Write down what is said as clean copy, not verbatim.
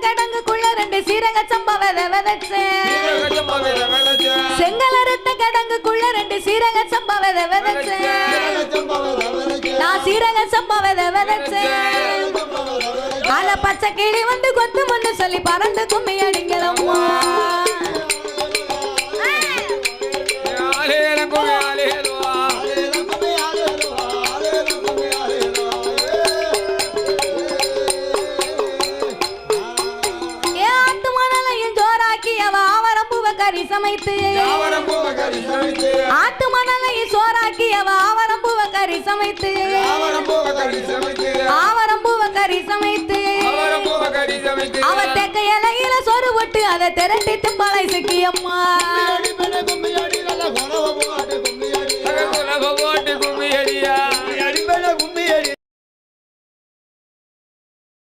கடங்குக்குள்ள 2 சீரக சம்பா விதை விதைச்சேன் செங்கலறுத்த கடங்குக்குள்ள 2 சீரக சம்பா விதை விதைச்சேன் நான் சீரக சம்பா விதை விதைச்சேன் அல பச்சை கிளி வந்து கொத்து முன்னு சொல்லி பறந்து கும்மி அடிங்களம்மா கறி சமைத்து ஆட்டு மணலையை சோறாக்கி அவ ஆவரம்பூவ கறி சமைத்து ஆவரம்பூவ கறி சமைத்து அவ தெக்க இலையில சொரு விட்டு அதை திரட்டி தும்பளை சிக்கியம்மா